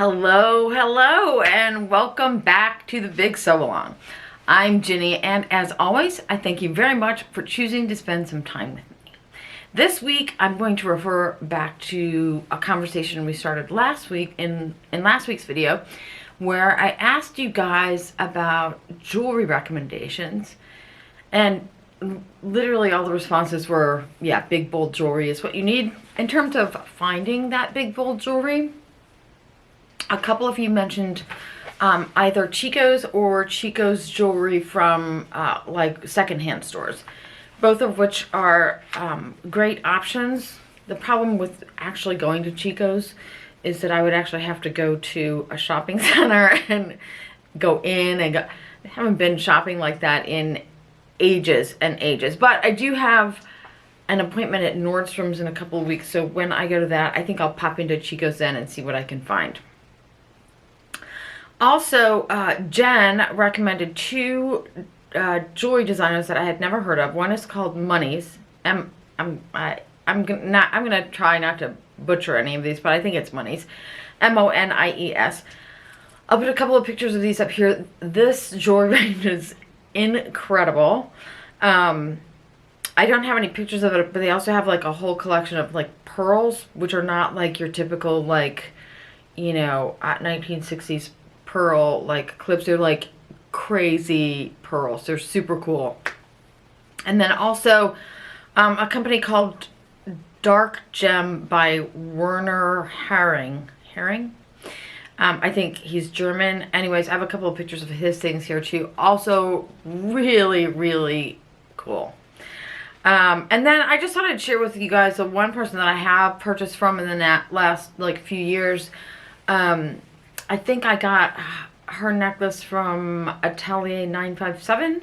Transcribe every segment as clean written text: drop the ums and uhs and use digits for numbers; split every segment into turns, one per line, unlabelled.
Hello, and welcome back to the Big Sew Along. I'm Ginny, and as always, I thank you very much for choosing to spend some time with me. This week, I'm going to refer back to a conversation we started last week in last week's video, where I asked you guys about jewelry recommendations, and literally all the responses were, yeah, big bold jewelry is what you need. In terms of finding that big bold jewelry, a couple of you mentioned either Chico's or Chico's jewelry from like secondhand stores, both of which are great options. The problem with actually going to Chico's is that I would actually have to go to a shopping center and go in and go. I haven't been shopping like that in ages and ages, but I do have an appointment at Nordstrom's in a couple of weeks, so when I go to that, I think I'll pop into Chico's then and see what I can find. Also, Jen recommended two jewelry designers that I had never heard of. One is called Monies. I'm gonna try not to butcher any of these, but I think it's Monies. M-O-N-I-E-S. I'll put a couple of pictures of these up here. This jewelry range is incredible. I don't have any pictures of it, but they also have like a whole collection of like pearls, which are not like your typical like, you know, 1960s pearl like clips. They're like crazy pearls. They're super cool. And then also a company called Dark Gem by Werner Herring. I think he's German. Anyways, I have a couple of pictures of his things here too. Also really cool. And then I just thought I'd share with you guys the one person that I have purchased from in the last like few years. I think I got her necklace from Atelier 957.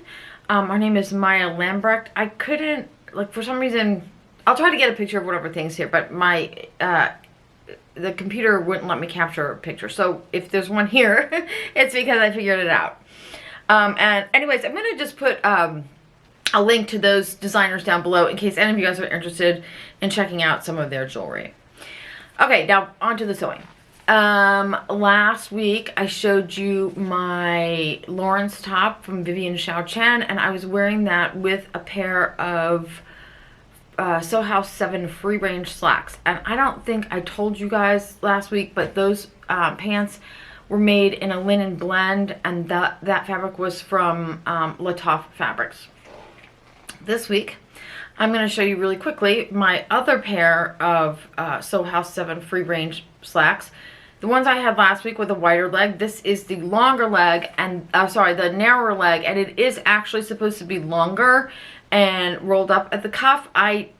Her name is Mya Lambrecht. I couldn't, like, for some reason, I'll try to get a picture of whatever thing's here, but my, the computer wouldn't let me capture a picture. So if there's one here, it's because I figured it out. And anyways, I'm going to just put a link to those designers down below in case any of you guys are interested in checking out some of their jewelry. Okay, now on to the sewing. Last week I showed you my Lawrence top from Vivian, Shao, Chen, and I was wearing that with a pair of Sew House 7 free range slacks. And I don't think I told you guys last week, but those pants were made in a linen blend, and that fabric was from Latif Fabrics. This week I'm going to show you really quickly my other pair of Sew House 7 free range slacks. The ones I had last week with a wider leg. This is the longer leg, and the narrower leg, and it is actually supposed to be longer and rolled up at the cuff. I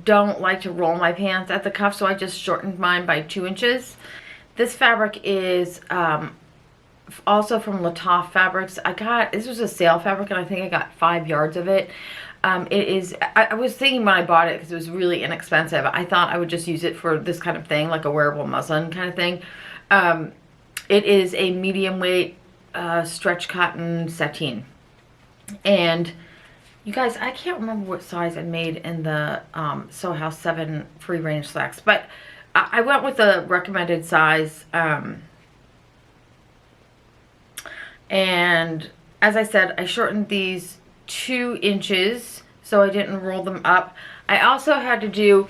don't like to roll my pants at the cuff, so I just shortened mine by 2 inches. This fabric is also from Latif Fabrics. This was a sale fabric, and I think I got 5 yards of it. I was thinking when I bought it, because it was really inexpensive, I thought I would just use it for this kind of thing, like a wearable muslin kind of thing. It is a medium weight stretch cotton sateen. And you guys, I can't remember what size I made in the Sew House 7 free range slacks, but I went with the recommended size. And as I said, I shortened these 2 inches so I didn't roll them up. I also had to do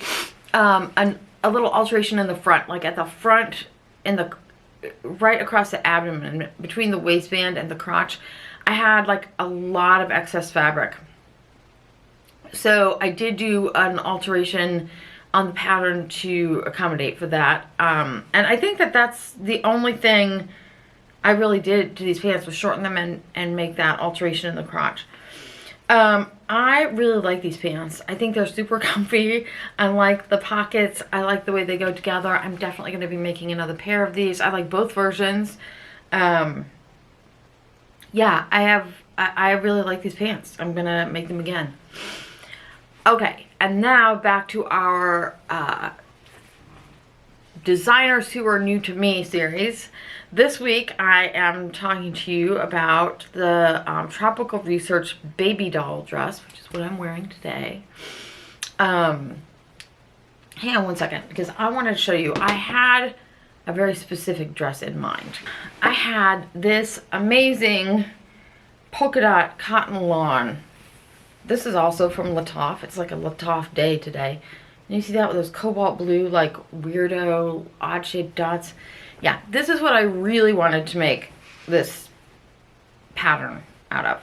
a little alteration in the front, like at the front, right across the abdomen, between the waistband and the crotch. I had like a lot of excess fabric, so I did do an alteration on the pattern to accommodate for that. And I think that that's the only thing I really did to these pants, was shorten them and make that alteration in the crotch. I really like these pants. I think they're super comfy. I like the pockets. I like the way they go together. I'm definitely going to be making another pair of these. I like both versions. Yeah, I really like these pants. I'm going to make them again. Okay, and now back to our designers who are new to me series. This week I am talking to you about the Tropical Research baby doll dress, which is what I'm wearing today. Hang on one second, because I wanted to show you. I had a very specific dress in mind. I had this amazing polka dot cotton lawn. This is also from Latoff. It's like a Latoff day today. And you see that with those cobalt blue, like weirdo, odd shaped dots. Yeah, this is what I really wanted to make this pattern out of.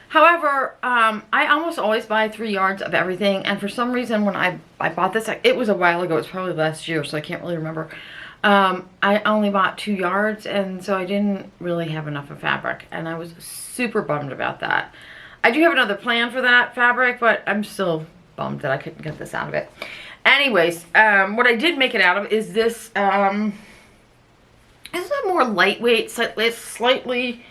However, I almost always buy 3 yards of everything, and for some reason when I bought this, it was a while ago, it was probably last year, so I can't really remember. I only bought 2 yards, and so I didn't really have enough of fabric, and I was super bummed about that. I do have another plan for that fabric, but I'm still bummed that I couldn't get this out of it. Anyways, what I did make it out of is this, this is a more lightweight, slightly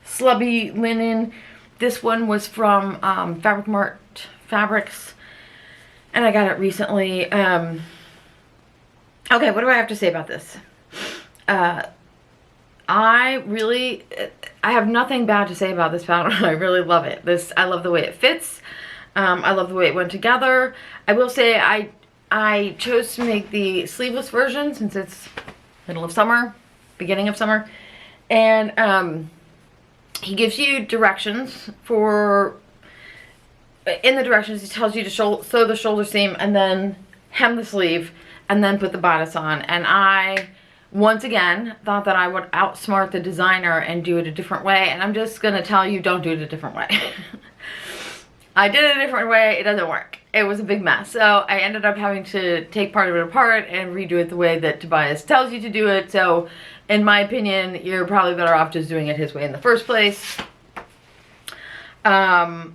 slubby linen. This one was from Mart Fabrics, and I got it recently. Okay, what do I have to say about this? I have nothing bad to say about this pattern. I really love it. I love the way it fits. I love the way it went together. I will say I chose to make the sleeveless version since it's middle of summer, beginning of summer, and he gives you directions for, in the directions he tells you to sew the shoulder seam and then hem the sleeve and then put the bodice on. And I, once again, thought that I would outsmart the designer and do it a different way, and I'm just gonna tell you, don't do it a different way. I did it a different way, it doesn't work. It was a big mess. So I ended up having to take part of it apart and redo it the way that Tobias tells you to do it. So in my opinion, you're probably better off just doing it his way in the first place. The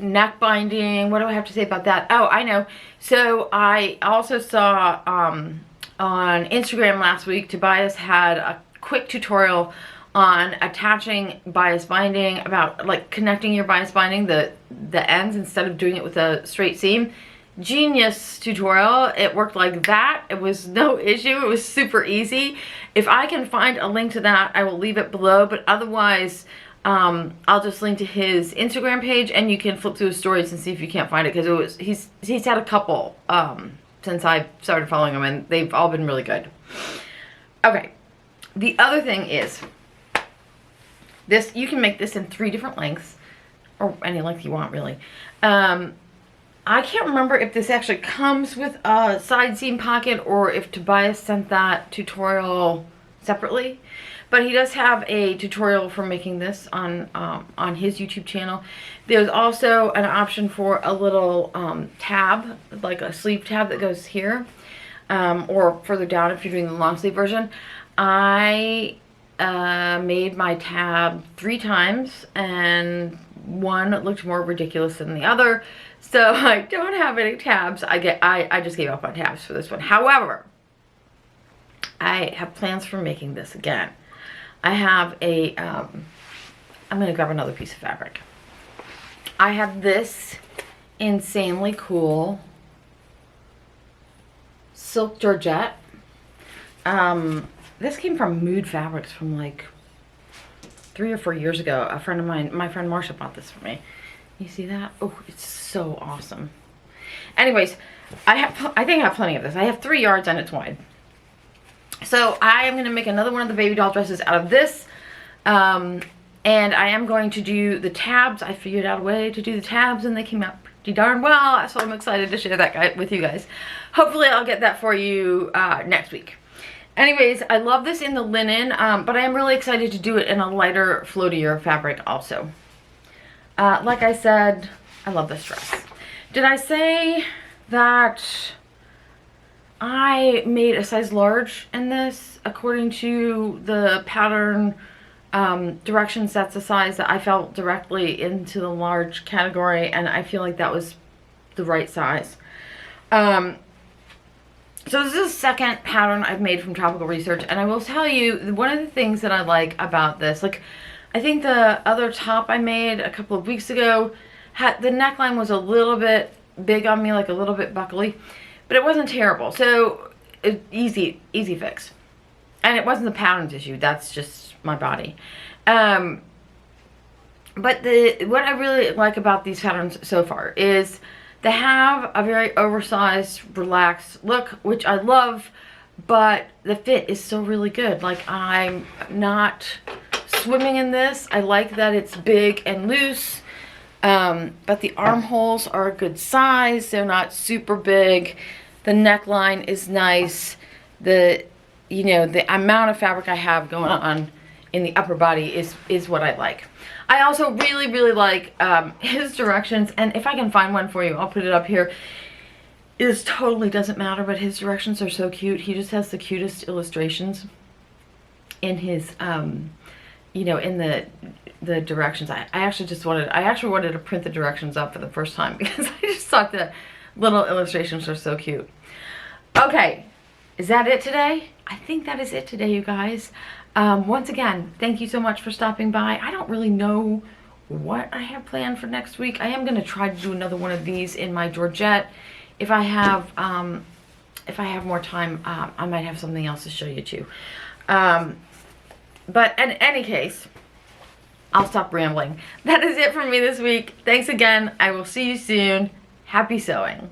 neck binding, what do I have to say about that? Oh, I know. So I also saw on Instagram last week, Tobias had a quick tutorial on attaching bias binding, about like connecting your bias binding, the ends, instead of doing it with a straight seam. Genius tutorial. It worked like that. It was no issue. It was super easy. If I can find a link to that, I will leave it below, but otherwise I'll just link to his Instagram page, and you can flip through his stories and see if you can't find it, because he's had a couple since I started following him, and they've all been really good. Okay, the other thing is this, you can make this in 3 different lengths, or any length you want really. I can't remember if this actually comes with a side seam pocket or if Tobias sent that tutorial separately, but he does have a tutorial for making this on his YouTube channel. There's also an option for a little tab, like a sleeve tab that goes here, or further down if you're doing the long sleeve version. I made my tab 3 times, and one looked more ridiculous than the other, so I don't have any tabs. I just gave up on tabs for this one. However, I have plans for making this again. I have a I'm gonna grab another piece of fabric. I have this insanely cool silk georgette. This came from Mood Fabrics from like 3 or 4 years ago. A friend of mine, my friend Marsha, bought this for me. You see that? Oh, it's so awesome. Anyways, I think I have plenty of this. I have 3 yards and it's wide. So I am going to make another one of the baby doll dresses out of this. And I am going to do the tabs. I figured out a way to do the tabs and they came out pretty darn well. So I'm excited to share that with you guys. Hopefully I'll get that for you next week. Anyways, I love this in the linen, but I am really excited to do it in a lighter, floatier fabric also. Like I said, I love this dress. Did I say that I made a size large in this? According to the pattern directions, that's the size that I felt directly into the large category, and I feel like that was the right size. So this is the second pattern I've made from Tropical Research, and I will tell you, one of the things that I like about this, like, I think the other top I made a couple of weeks ago, the neckline was a little bit big on me, like a little bit buckly, but it wasn't terrible. So, easy fix. And it wasn't the pattern's issue, that's just my body. But what I really like about these patterns so far is they have a very oversized, relaxed look, which I love. but the fit is still really good. Like, I'm not swimming in this. I like that it's big and loose, but the armholes are a good size. They're not super big. The neckline is nice. The amount of fabric I have going on in the upper body is what I like. I also really, really like his directions, and if I can find one for you, I'll put it up here. It totally doesn't matter, but his directions are so cute. He just has the cutest illustrations in his, in the directions. I actually wanted to print the directions up for the first time because I just thought the little illustrations are so cute. Okay, is that it today? I think that is it today, you guys. Once again, thank you so much for stopping by. I don't really know what I have planned for next week. I am going to try to do another one of these in my Georgette. If I have more time, I might have something else to show you too. But in any case, I'll stop rambling. That is it for me this week. Thanks again. I will see you soon. Happy sewing.